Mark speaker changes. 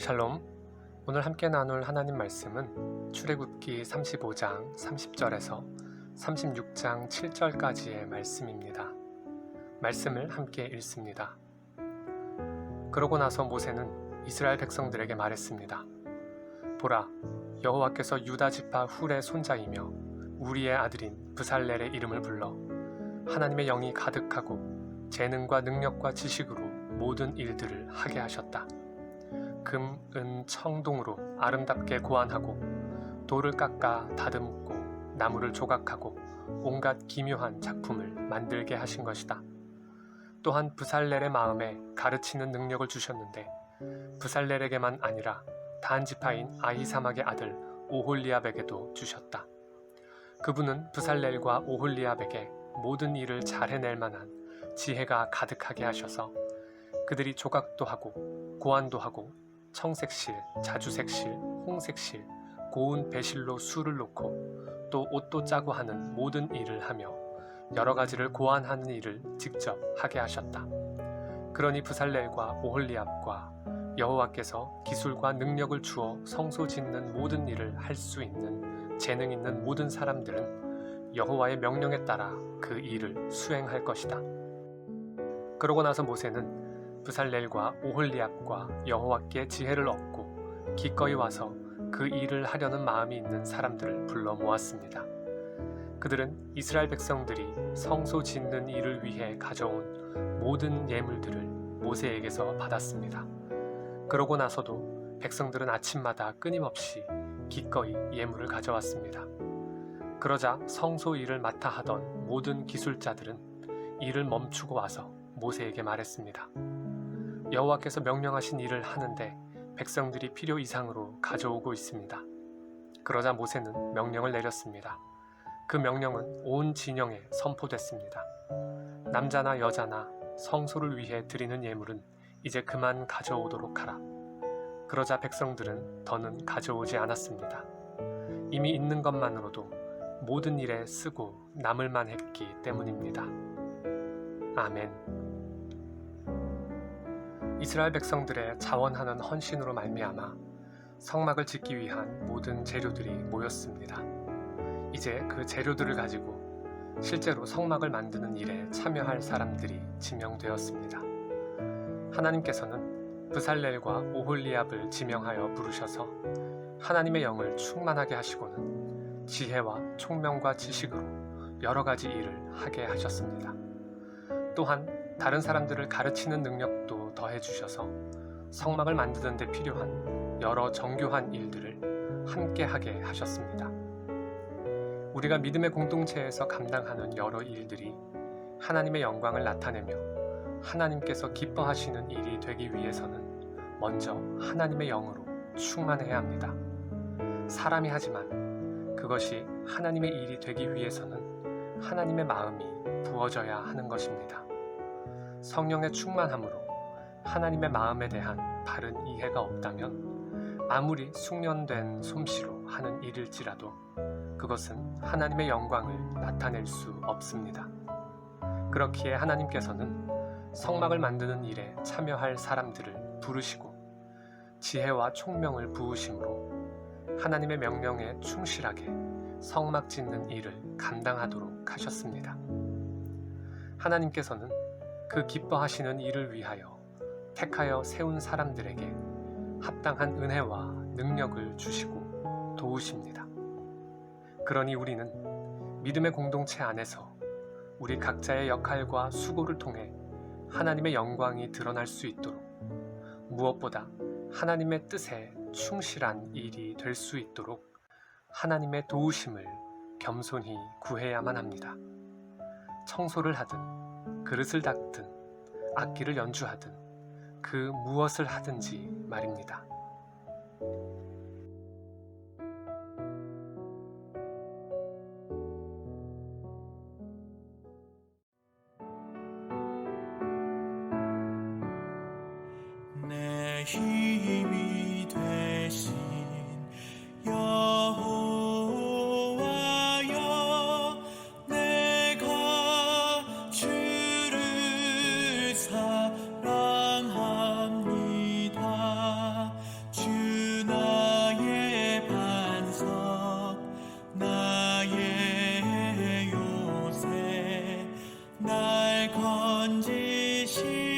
Speaker 1: 샬롬. 오늘 함께 나눌 하나님 말씀은 출애굽기 35장 30절에서 36장 7절까지의 말씀입니다. 말씀을 함께 읽습니다. 그러고 나서 모세는 이스라엘 백성들에게 말했습니다. 보라, 여호와께서 유다 지파 훌의 손자이며 우리의 아들인 브살렐의 이름을 불러 하나님의 영이 가득하고 재능과 능력과 지식으로 모든 일들을 하게 하셨다. 금, 은, 청동으로 아름답게 고안하고 돌을 깎아 다듬고 나무를 조각하고 온갖 기묘한 작품을 만들게 하신 것이다. 또한 브살렐의 마음에 가르치는 능력을 주셨는데 브살렐에게만 아니라 단 지파인 아히사막의 아들 오홀리압에게도 주셨다. 그분은 브살렐과 오홀리압에게 모든 일을 잘 해낼 만한 지혜가 가득하게 하셔서 그들이 조각도 하고 고안도 하고 청색실, 자주색실, 홍색실, 고운 배실로 술을 놓고 또 옷도 짜고 하는 모든 일을 하며 여러 가지를 고안하는 일을 직접 하게 하셨다. 그러니 브살렐과 오홀리압과 여호와께서 기술과 능력을 주어 성소 짓는 모든 일을 할 수 있는 재능 있는 모든 사람들은 여호와의 명령에 따라 그 일을 수행할 것이다. 그러고 나서 모세는 브살렐과 오홀리압과 여호와께 지혜를 얻고 기꺼이 와서 그 일을 하려는 마음이 있는 사람들을 불러 모았습니다. 그들은 이스라엘 백성들이 성소 짓는 일을 위해 가져온 모든 예물들을 모세에게서 받았습니다. 그러고 나서도 백성들은 아침마다 끊임없이 기꺼이 예물을 가져왔습니다. 그러자 성소 일을 맡아 하던 모든 기술자들은 일을 멈추고 와서 모세에게 말했습니다. 여호와께서 명령하신 일을 하는데 백성들이 필요 이상으로 가져오고 있습니다. 그러자 모세는 명령을 내렸습니다. 그 명령은 온 진영에 선포됐습니다. 남자나 여자나 성소를 위해 드리는 예물은 이제 그만 가져오도록 하라. 그러자 백성들은 더는 가져오지 않았습니다. 이미 있는 것만으로도 모든 일에 쓰고 남을만 했기 때문입니다. 아멘. 이스라엘 백성들의 자원하는 헌신으로 말미암아 성막을 짓기 위한 모든 재료들이 모였습니다. 이제 그 재료들을 가지고 실제로 성막을 만드는 일에 참여할 사람들이 지명되었습니다. 하나님께서는 브살렐과 오홀리압을 지명하여 부르셔서 하나님의 영을 충만하게 하시고는 지혜와 총명과 지식으로 여러 가지 일을 하게 하셨습니다. 또한 다른 사람들을 가르치는 능력도 더해주셔서 성막을 만드는 데 필요한 여러 정교한 일들을 함께 하게 하셨습니다. 우리가 믿음의 공동체에서 감당하는 여러 일들이 하나님의 영광을 나타내며 하나님께서 기뻐하시는 일이 되기 위해서는 먼저 하나님의 영으로 충만해야 합니다. 사람이 하지만 그것이 하나님의 일이 되기 위해서는 하나님의 마음이 부어져야 하는 것입니다. 성령의 충만함으로 하나님의 마음에 대한 바른 이해가 없다면 아무리 숙련된 솜씨로 하는 일일지라도 그것은 하나님의 영광을 나타낼 수 없습니다. 그렇기에 하나님께서는 성막을 만드는 일에 참여할 사람들을 부르시고 지혜와 총명을 부으심으로 하나님의 명령에 충실하게 성막 짓는 일을 감당하도록 하셨습니다. 하나님께서는 그 기뻐하시는 일을 위하여 택하여 세운 사람들에게 합당한 은혜와 능력을 주시고 도우십니다. 그러니 우리는 믿음의 공동체 안에서 우리 각자의 역할과 수고를 통해 하나님의 영광이 드러날 수 있도록 무엇보다 하나님의 뜻에 충실한 일이 될 수 있도록 하나님의 도우심을 겸손히 구해야만 합니다. 청소를 하든 그릇을 닦든 악기를 연주하든 그 무엇을 하든지 말입니다.
Speaker 2: 내 힘이 되신 여호와여, 내가 주를 사랑합니다. 만지시